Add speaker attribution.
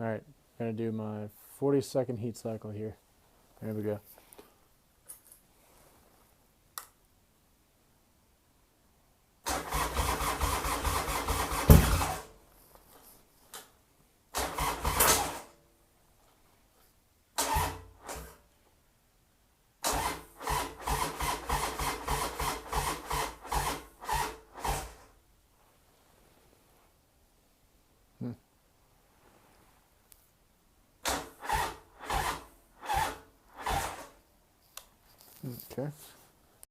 Speaker 1: Alright, I'm going to do my 40-second heat cycle here. There we go. Okay.